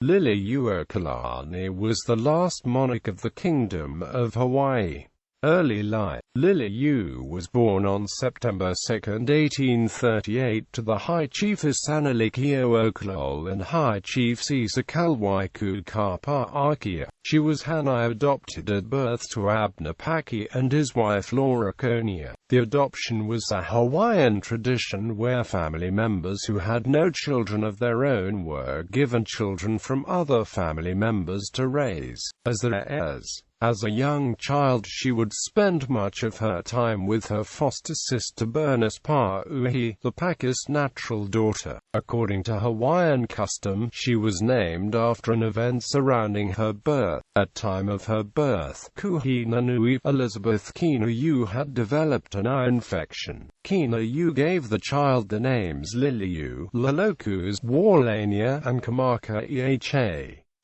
Liliuokalani was the last monarch of the Kingdom of Hawaii. Early life. Liliu was born on September 2, 1838 to the High Chief Isana Liliuokalani and High Chief Isa Kalwaiku Kapaakia. She was Hanai adopted at birth to Abner Paki and his wife Laura Konia. The adoption was a Hawaiian tradition where family members who had no children of their own were given children from other family members to raise as their heirs. As a young child she would spend much of her time with her foster sister Bernice Pauhi, the Paki's natural daughter. According to Hawaiian custom, she was named after an event surrounding her birth. At time of her birth, Kuhinanui Elizabeth Kinau had developed an eye infection. Kinau gave the child the names Liliu, Lalokus, Warlania, and Kamaka.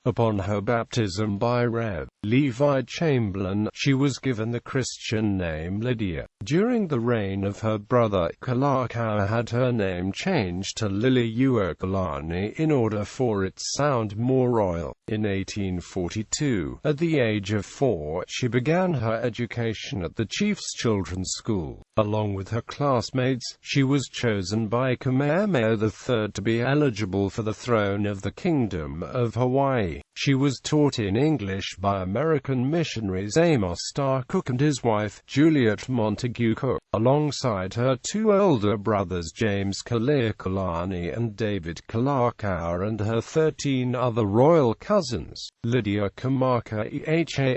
Upon her baptism by Rev. Levi Chamberlain, she was given the Christian name Lydia. During the reign of her brother, Kalakaua had her name changed to Liliuokalani in order for it to sound more royal. In 1842, at the age of 4, she began her education at the Chief's Children's School. Along with her classmates, she was chosen by Kamehameha III to be eligible for the throne of the Kingdom of Hawaii. She was taught in English by American missionaries Amos Starr Cook and his wife, Juliet Montague Cook, alongside her two older brothers James Liliuokalani and David Kalakaua and her 13 other royal cousins. Lydia Kamaka,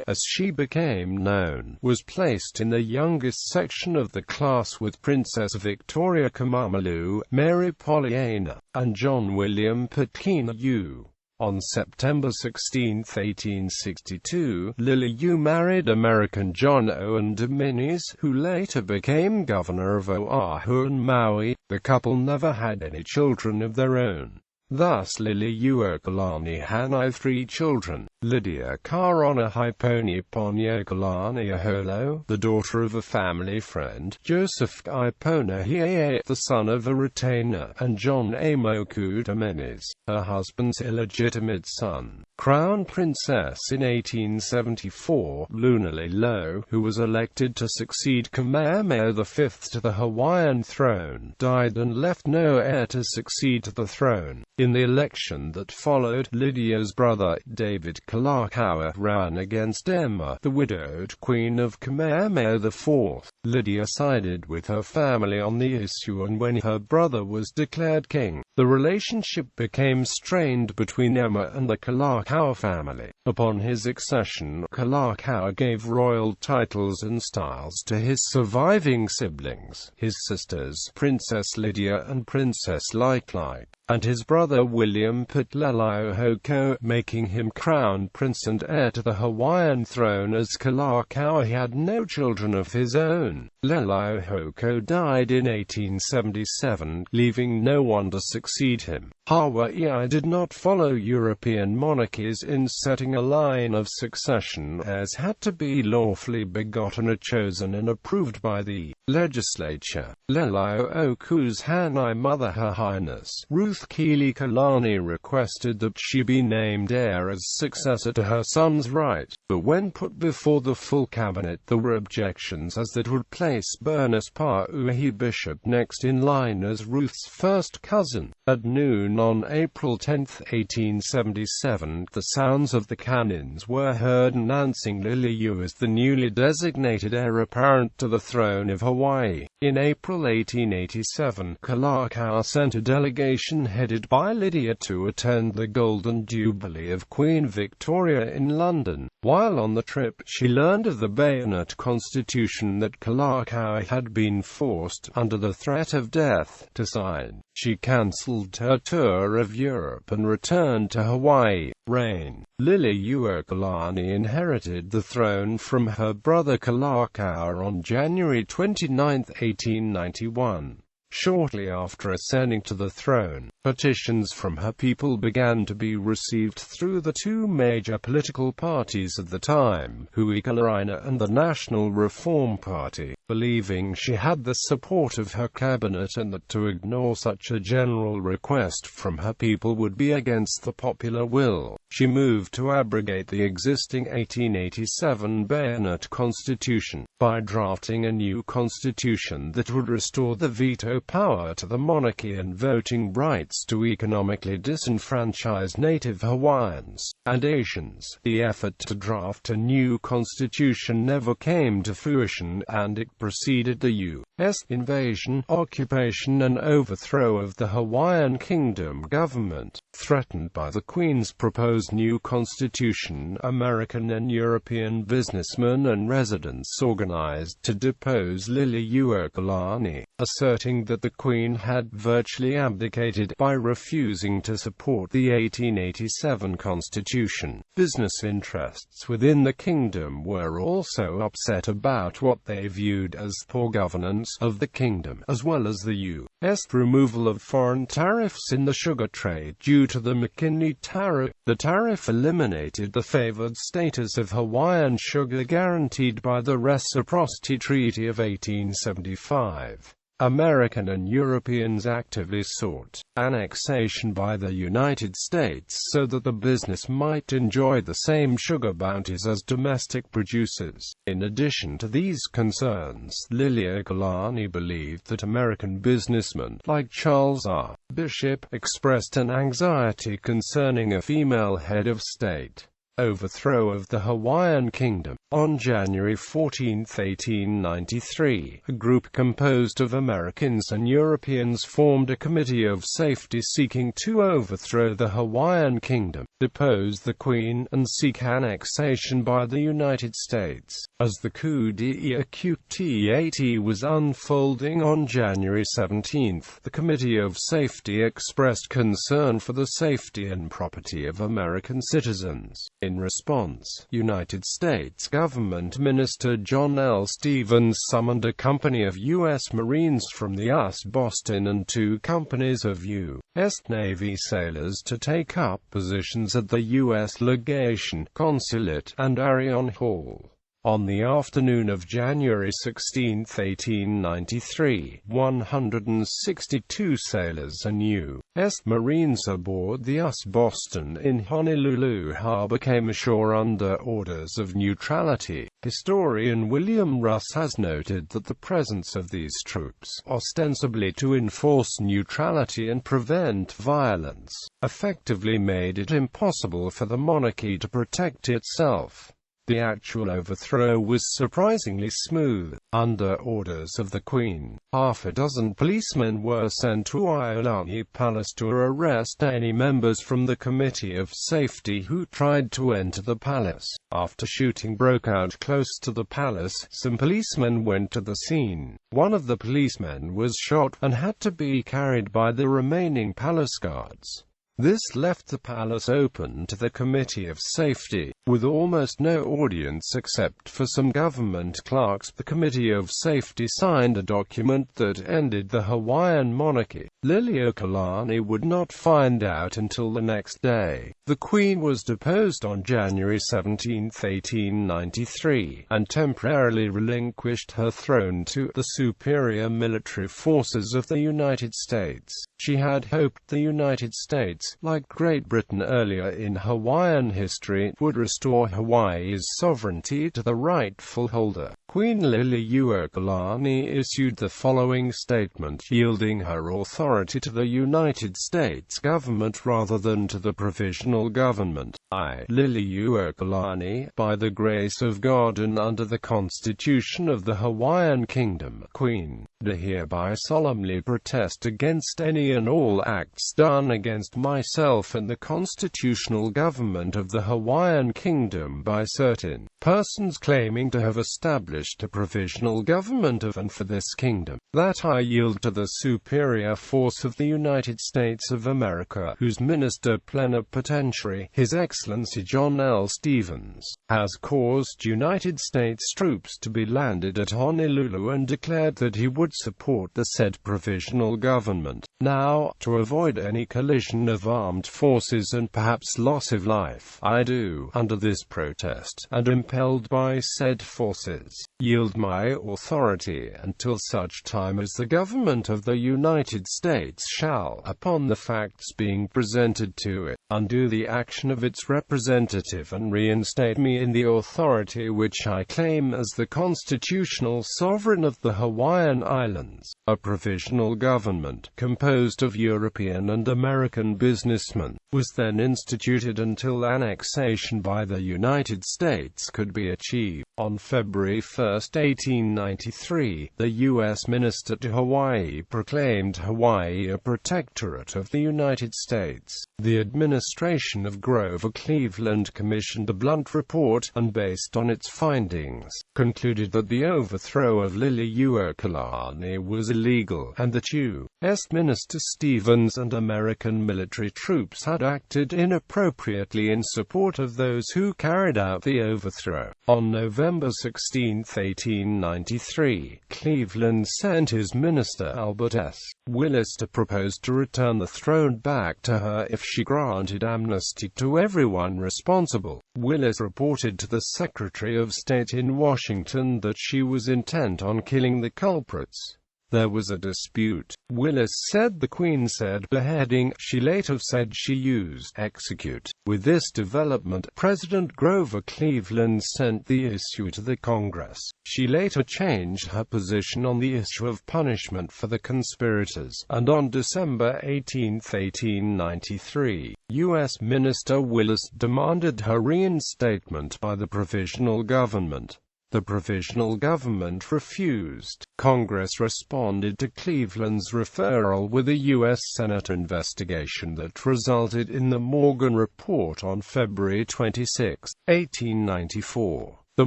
as she became known, was placed in the youngest section of the class with Princess Victoria Kamamalu, Mary Pollyanna, and John William Kinau. On September 16, 1862, Liliu married American John Owen Dominguez, who later became governor of Oahu and Maui. The couple never had any children of their own. Thus Liliuokalani had 3 children. Lydia Karona Haiponi Ponyokalani Aholo, the daughter of a family friend, Joseph Ipona Hiea, the son of a retainer, and John Amoku Dominguez, her husband's illegitimate son. Crown Princess in 1874, Luna Lilo, who was elected to succeed Kamehameha V to the Hawaiian throne, died and left no heir to succeed to the throne. In the election that followed, Lydia's brother, David Kalakaua, ran against Emma, the widowed queen of Kamehameha IV. Lydia sided with her family on the issue, and when her brother was declared king, the relationship became strained between Emma and the Kalakaua family. Upon his accession, Kalakaua gave royal titles and styles to his surviving siblings, his sisters, Princess Lydia and Princess Laiklai, and his brother William Liliuokalani, making him crown prince and heir to the Hawaiian throne. As Kalakaua had no children of his own, Liliuokalani died in 1877, leaving no one to succeed him. Hawaii did not follow European monarchies in setting a line of succession. Heirs had to be lawfully begotten or chosen and approved by the legislature. Liliuokalani's Hanai mother, Her Highness Ruth Liliuokalani, requested that she be named heir as successor to her son's right, but when put before the full cabinet there were objections, as that would place Bernice Pauhi Bishop next in line as Ruth's first cousin. At noon on April 10, 1877, the sounds of the cannons were heard announcing Liliu as the newly designated heir apparent to the throne of Hawaii. In April 1887, Kalakaua sent a delegation headed by Lydia to attend the Golden Jubilee of Queen Victoria in London. While on the trip, she learned of the bayonet constitution that Kalakaua had been forced, under the threat of death, to sign. She cancelled her tour of Europe and returned to Hawaii. Reign. Liliuokalani inherited the throne from her brother Kalakaua on January 29, 1891. Shortly after ascending to the throne, petitions from her people began to be received through the two major political parties at the time, Liliuokalani and the National Reform Party. Believing she had the support of her cabinet and that to ignore such a general request from her people would be against the popular will, she moved to abrogate the existing 1887 bayonet constitution, by drafting a new constitution that would restore the veto power to the monarchy and voting rights to economically disenfranchised native Hawaiians and Asians. The effort to draft a new constitution never came to fruition, and it preceded the U.S. invasion, occupation and overthrow of the Hawaiian Kingdom government. Threatened by the Queen's proposed new constitution, American and European businessmen and residents organized to depose Liliuokalani, asserting that the Queen had virtually abdicated by refusing to support the 1887 constitution. Business interests within the kingdom were also upset about what they viewed as poor governance of the kingdom, as well as the U.S. removal of foreign tariffs in the sugar trade due to the McKinley tariff. The tariff eliminated the favored status of Hawaiian sugar guaranteed by the Reciprocity Treaty of 1875. American and Europeans actively sought annexation by the United States so that the business might enjoy the same sugar bounties as domestic producers. In addition to these concerns, Liliuokalani believed that American businessmen, like Charles R. Bishop, expressed an anxiety concerning a female head of state. Overthrow of the Hawaiian Kingdom. On January 14, 1893, a group composed of Americans and Europeans formed a committee of safety seeking to overthrow the Hawaiian Kingdom, depose the Queen, and seek annexation by the United States. As the coup d'état was unfolding on January 17, the Committee of Safety expressed concern for the safety and property of American citizens. In response, United States Government Minister John L. Stevens summoned a company of U.S. Marines from the U.S. Boston and 2 companies of U.S. Navy sailors to take up positions at the U.S. Legation, Consulate, and Arion Hall. On the afternoon of January 16, 1893, 162 sailors and U.S. Marines aboard the U.S. Boston in Honolulu Harbor came ashore under orders of neutrality. Historian William Russ has noted that the presence of these troops, ostensibly to enforce neutrality and prevent violence, effectively made it impossible for the monarchy to protect itself. The actual overthrow was surprisingly smooth. Under orders of the Queen, half a dozen policemen were sent to Iolani Palace to arrest any members from the Committee of Safety who tried to enter the palace. After shooting broke out close to the palace, some policemen went to the scene. One of the policemen was shot, and had to be carried by the remaining palace guards. This left the palace open to the Committee of Safety, with almost no audience except for some government clerks. The Committee of Safety signed a document that ended the Hawaiian monarchy. Liliuokalani would not find out until the next day. The Queen was deposed on January 17, 1893, and temporarily relinquished her throne to the superior military forces of the United States. She had hoped the United States, like Great Britain earlier in Hawaiian history, would restore Hawaii's sovereignty to the rightful holder. Queen Liliuokalani issued the following statement, yielding her authority to the United States government rather than to the provisional government. I, Liliuokalani, by the grace of God and under the Constitution of the Hawaiian Kingdom, Queen, do hereby solemnly protest against any and all acts done against myself and the constitutional government of the Hawaiian Kingdom by certain persons claiming to have established a provisional government of and for this kingdom, that I yield to the superior force force of the United States of America, whose Minister Plenipotentiary, His Excellency John L. Stevens, has caused United States troops to be landed at Honolulu and declared that he would support the said provisional government. Now, to avoid any collision of armed forces and perhaps loss of life, I do, under this protest, and impelled by said forces, yield my authority until such time as the government of the United States shall, upon the facts being presented to it, undo the action of its representative and reinstate me in the authority which I claim as the constitutional sovereign of the Hawaiian Islands. A provisional government, composed of European and American businessmen, was then instituted until annexation by the United States could be achieved. On February 1, 1893, the U.S. Minister to Hawaii proclaimed Hawaii a protectorate of the United States. The administration of Grover Cleveland commissioned a blunt report, and based on its findings, concluded that the overthrow of Liliuokalani was illegal, and that U.S. Minister Stevens and American military troops had acted inappropriately in support of those who carried out the overthrow. On November 16, 1893, Cleveland sent his minister Albert S. Willis to propose to return the throne back to her if she granted amnesty to everyone responsible. Willis reported to the Secretary of State in Washington that she was intent on killing the culprits. There was a dispute. Willis said the Queen said beheading. She later said she used execute. With this development, President Grover Cleveland sent the issue to the Congress. She later changed her position on the issue of punishment for the conspirators, and on December 18, 1893, U.S. Minister Willis demanded her reinstatement by the provisional government. The provisional government refused. Congress responded to Cleveland's referral with a U.S. Senate investigation that resulted in the Morgan Report on February 26, 1894. The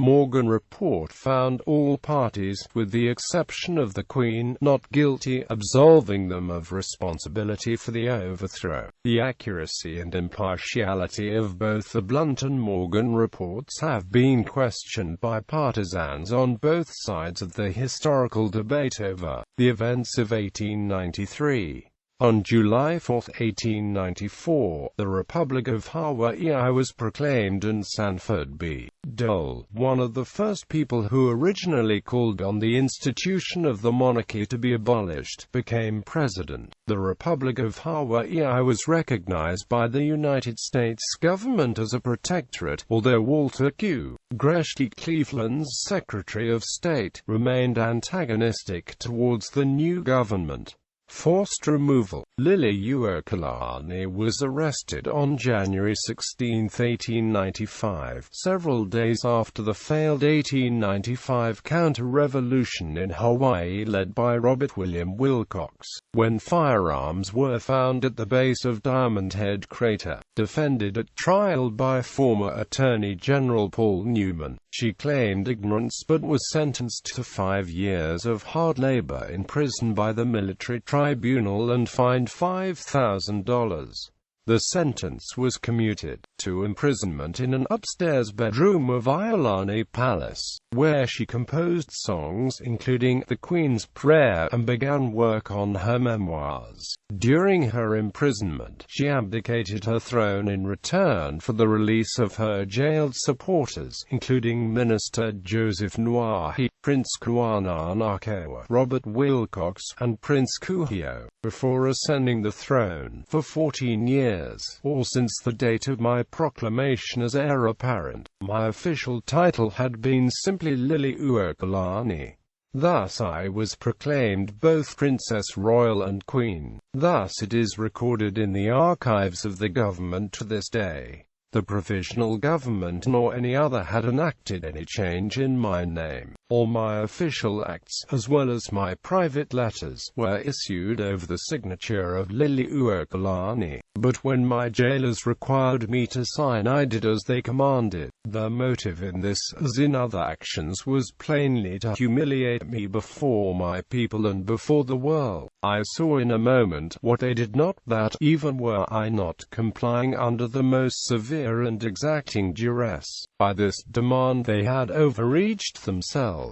Morgan Report found all parties, with the exception of the Queen, not guilty, absolving them of responsibility for the overthrow. The accuracy and impartiality of both the Blunt and Morgan reports have been questioned by partisans on both sides of the historical debate over the events of 1893. On July 4, 1894, the Republic of Hawaii was proclaimed, and Sanford B. Dole, one of the first people who originally called on the institution of the monarchy to be abolished, became president. The Republic of Hawaii was recognized by the United States government as a protectorate, although Walter Q. Greshke, Cleveland's Secretary of State, remained antagonistic towards the new government. Forced removal. Liliuokalani was arrested on January 16, 1895, several days after the failed 1895 counter-revolution in Hawaii led by Robert William Wilcox, when firearms were found at the base of Diamond Head crater. Defended at trial by former Attorney General Paul Newman, she claimed ignorance but was sentenced to 5 years of hard labor in prison by the military tribunal and fined $5,000. The sentence was commuted to imprisonment in an upstairs bedroom of Iolani Palace, where she composed songs including The Queen's Prayer and began work on her memoirs. During her imprisonment, she abdicated her throne in return for the release of her jailed supporters, including Minister Joseph Nuahi, Prince Kuananakewa, Robert Wilcox, and Prince Kuhio, before ascending the throne for 14 years, or since the date of my proclamation as heir apparent. My official title had been simply Liliuokalani. Thus I was proclaimed both Princess Royal and Queen. Thus it is recorded in the archives of the government to this day. The provisional government nor any other had enacted any change in my name. All my official acts, as well as my private letters, were issued over the signature of Liliuokalani. But when my jailers required me to sign, I did as they commanded. The motive in this, as in other actions, was plainly to humiliate me before my people and before the world. I saw in a moment what they did not, that, even were I not complying under the most severe and exacting duress, by this demand they had overreached themselves.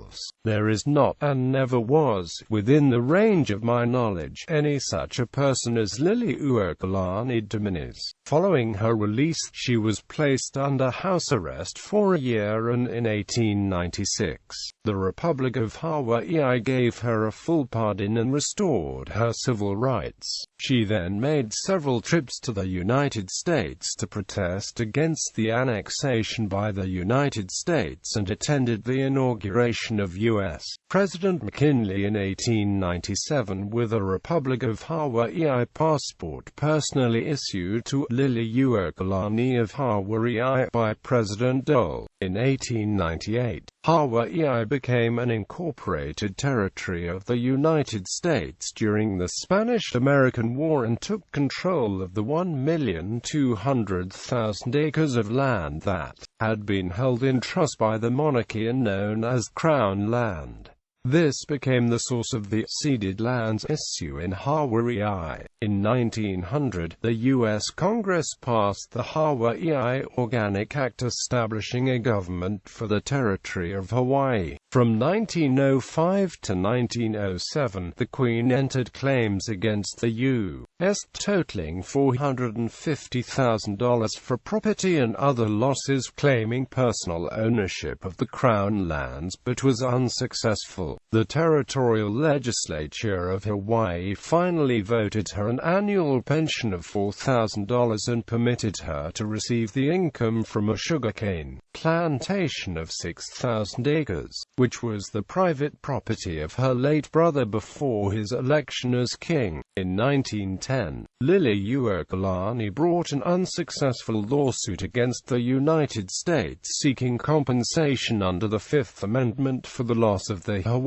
There is not, and never was, within the range of my knowledge, any such a person as Liliuokalani Dominis. Following her release, she was placed under house arrest for a year, and in 1896, the Republic of Hawaii gave her a full pardon and restored her civil rights. She then made several trips to the United States to protest against the annexation by the United States and attended the inauguration of U.S. President McKinley in 1897 with a Republic of Hawaii passport personally issued to Liliuokalani of Hawaii by President Dole. In 1898, Hawaii became an incorporated territory of the United States during the Spanish-American War and took control of the 1,200,000 acres of land that had been held in trust by the monarchy and known as Crown Land. This became the source of the ceded lands issue in Hawaii. In 1900, the U.S. Congress passed the Hawaii Organic Act establishing a government for the territory of Hawaii. From 1905 to 1907, the Queen entered claims against the U.S. totaling $450,000 for property and other losses, claiming personal ownership of the Crown lands, but was unsuccessful. The territorial legislature of Hawaii finally voted her an annual pension of $4,000 and permitted her to receive the income from a sugarcane plantation of 6,000 acres, which was the private property of her late brother before his election as king. In 1910, Liliuokalani brought an unsuccessful lawsuit against the United States seeking compensation under the Fifth Amendment for the loss of the Hawaiian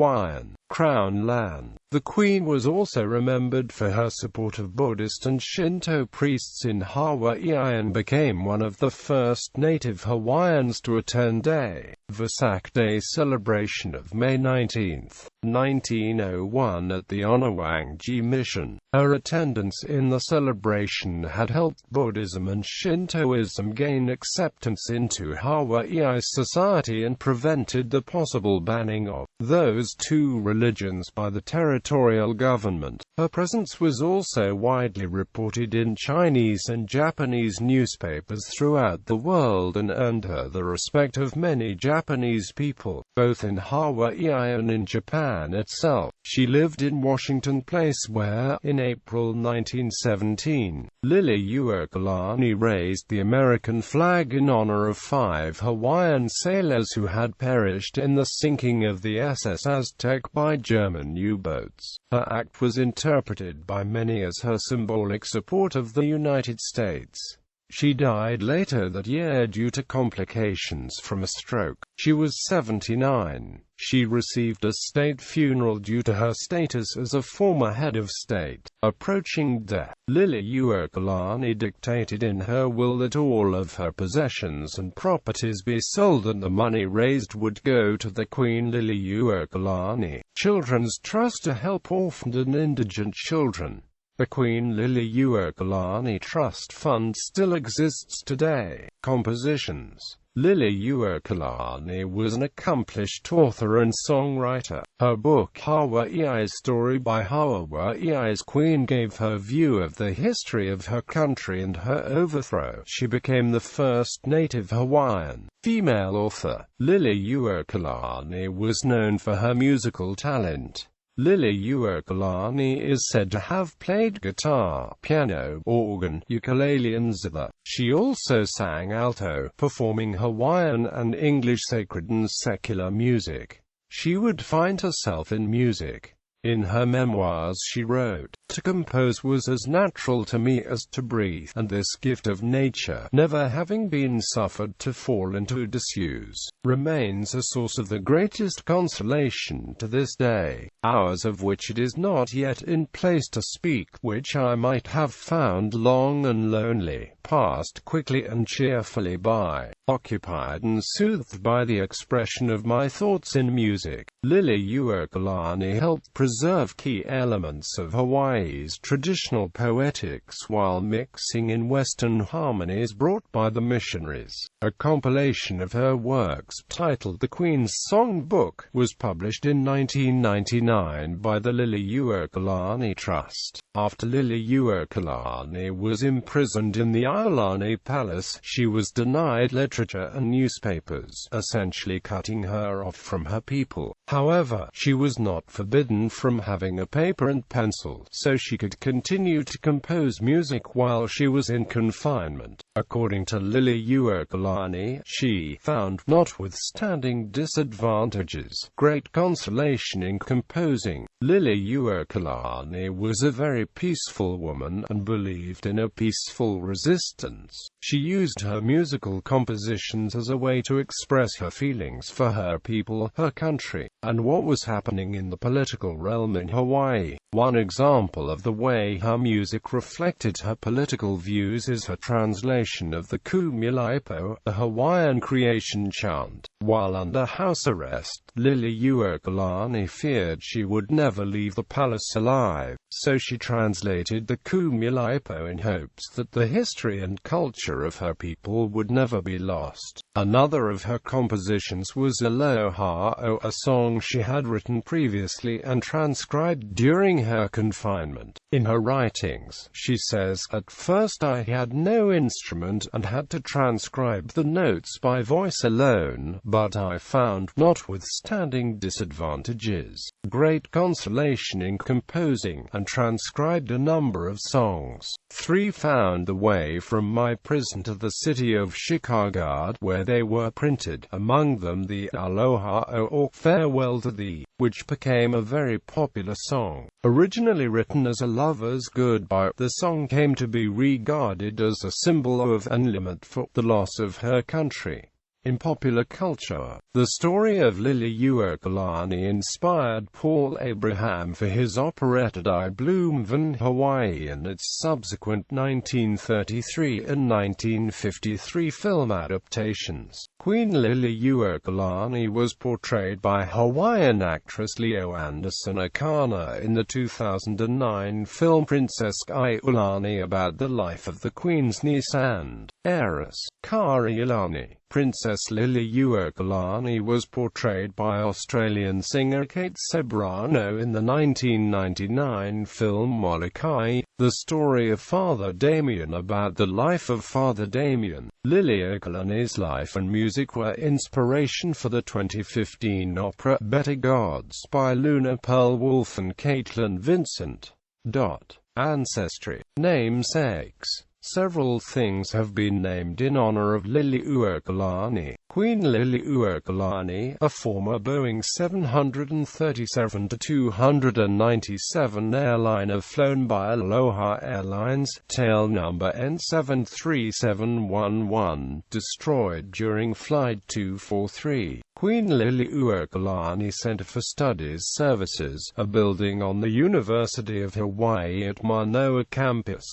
Crown land. The Queen was also remembered for her support of Buddhist and Shinto priests in Hawaii and became one of the first native Hawaiians to attend a Vesak Day celebration of May 19, 1901 at the Onawangi Mission. Her attendance in the celebration had helped Buddhism and Shintoism gain acceptance into Hawaii's society and prevented the possible banning of those two religions by the territorial government. Her presence was also widely reported in Chinese and Japanese newspapers throughout the world and earned her the respect of many Japanese people, both in Hawaii and in Japan itself. She lived in Washington Place where, in April 1917, Liliuokalani raised the American flag in honor of 5 Hawaiian sailors who had perished in the sinking of the SS Aztec by German U-boats. Her act was interpreted by many as her symbolic support of the United States. She died later that year due to complications from a stroke. She was 79. She received a state funeral due to her status as a former head of state. Approaching death, Liliuokalani dictated in her will that all of her possessions and properties be sold and the money raised would go to the Queen Liliuokalani Children's Trust to help orphaned and indigent children. The Queen Liliuokalani Trust Fund still exists today. Compositions. Liliuokalani was an accomplished author and songwriter. Her book Hawaii's Story by Hawaii's Queen gave her view of the history of her country and her overthrow. She became the first native Hawaiian female author. Liliuokalani was known for her musical talent. Liliuokalani is said to have played guitar, piano, organ, ukulele and zither. She also sang alto, performing Hawaiian and English sacred and secular music. She would find herself in music In her memoirs she wrote, "To compose was as natural to me as to breathe, and this gift of nature, never having been suffered to fall into disuse, remains a source of the greatest consolation to this day, hours of which it is not yet in place to speak, which I might have found long and lonely, passed quickly and cheerfully by, occupied and soothed by the expression of my thoughts in music." Liliuokalani helped preserve key elements of Hawaii's traditional poetics while mixing in Western harmonies brought by the missionaries. A compilation of her works, titled The Queen's Songbook, was published in 1999 by the Liliuokalani Trust. After Liliuokalani was imprisoned in the Iolani Palace, she was denied literature and newspapers, essentially cutting her off from her people. However, she was not forbidden from having a paper and pencil, so she could continue to compose music while she was in confinement. According to Liliuokalani, she found, notwithstanding disadvantages, great consolation in composing. Liliuokalani was a very peaceful woman and believed in a peaceful resistance. She used her musical compositions as a way to express her feelings for her people, her country, and what was happening in the political realm in Hawaii. One example of the way her music reflected her political views is her translation of the Kumilaipo, a Hawaiian creation chant. While under house arrest, Liliuokalani feared she would never leave the palace alive, so she translated the Kumilaipo in hopes that the history and culture of her people would never be lost. Another of her compositions was Aloha O, a song she had written previously and transcribed during her confinement. In her writings, she says, "At first I had no instrument and had to transcribe the notes by voice alone, but I found, notwithstanding disadvantages, great consolation in composing, and transcribed a number of songs. 3 found the way from my prison to the city of Chicago, where they were printed, among them the Aloha O, or Farewell to Thee, which became a very popular song. Originally written as a lover's goodbye, the song came to be regarded as a symbol of and lament for the loss of her country." In popular culture, the story of Liliuokalani inspired Paul Abraham for his operetta Die Bloom van Hawaii and its subsequent 1933 and 1953 film adaptations. Queen Liliuokalani was portrayed by Hawaiian actress Leo Anderson Akana in the 2009 film Princess Iolani about the life of the Queen's niece and heiress, Kariolani. Princess Liliuokalani was portrayed by Australian singer Kate Ceberano in the 1999 film Molokai, the story of Father Damien about the life of Father Damien. Liliuokalani's life and music were inspiration for the 2015 opera Better Gods by Luna Pearl Wolf and Caitlin Vincent. Ancestry. Namesakes. Several things have been named in honor of Liliuokalani. Queen Liliuokalani, a former Boeing 737-297 airliner flown by Aloha Airlines, tail number N73711, destroyed during Flight 243. Queen Liliuokalani Center for Studies Services, a building on the University of Hawaii at Manoa campus.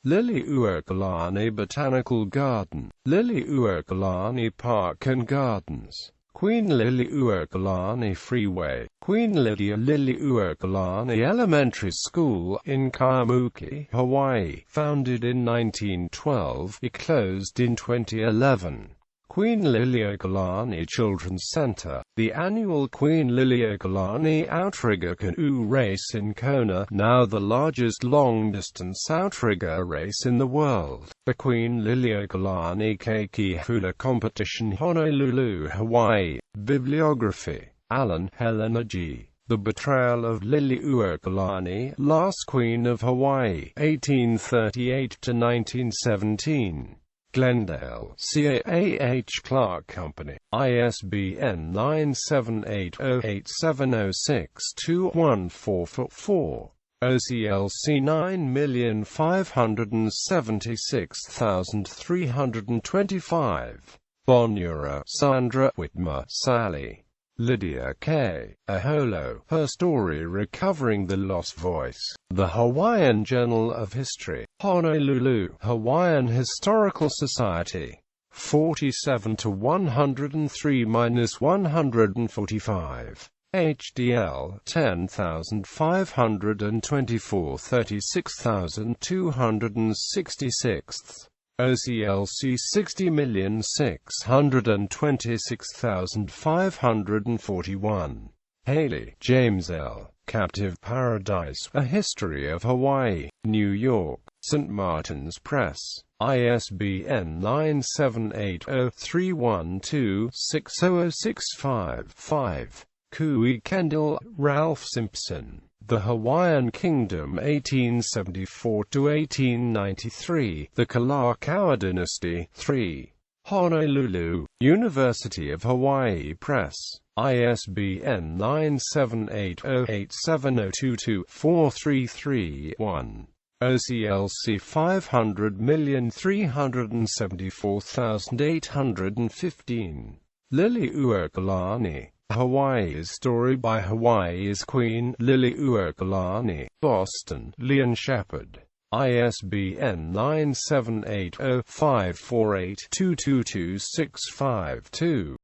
Liliuokalani Botanical Garden, Liliuokalani Park and Gardens, Queen Liliuokalani Freeway, Queen Lydia Liliuokalani Elementary School in Kaimuki, Hawaii, founded in 1912, it closed in 2011. Queen Liliuokalani Children's Center, the annual Queen Liliuokalani Outrigger Canoe Race in Kona, now the largest long-distance outrigger race in the world. The Queen Liliuokalani Keiki Hula Competition, Honolulu, Hawaii. Bibliography. Allen, Helena G. The Betrayal of Liliuokalani, Last Queen of Hawaii, 1838 to 1917. Glendale, CAH Clark Company, ISBN 9780870621444, OCLC 9576325, Bonura, Sandra, Whitmer, Sally. Lydia K. Aholo, Her Story Recovering the Lost Voice. The Hawaiian Journal of History. Honolulu, Hawaiian Historical Society. 47 to 103-145. HDL 10524 36266. OCLC 60,626,541. Haley, James L. Captive Paradise, A History of Hawaii. New York, St. Martin's Press. ISBN 978-0-312-60065-5. Cooey Kendall, Ralph Simpson. The Hawaiian Kingdom 1874–1893, The Kalakaua Dynasty, 3. Honolulu, University of Hawaii Press. ISBN 978-0-87022-433-1. OCLC 500,374,815. Liliuokalani. Hawaii's Story by Hawaii's Queen, Liliuokalani. Boston, Leon Shepherd. ISBN 978-0-548-222-652.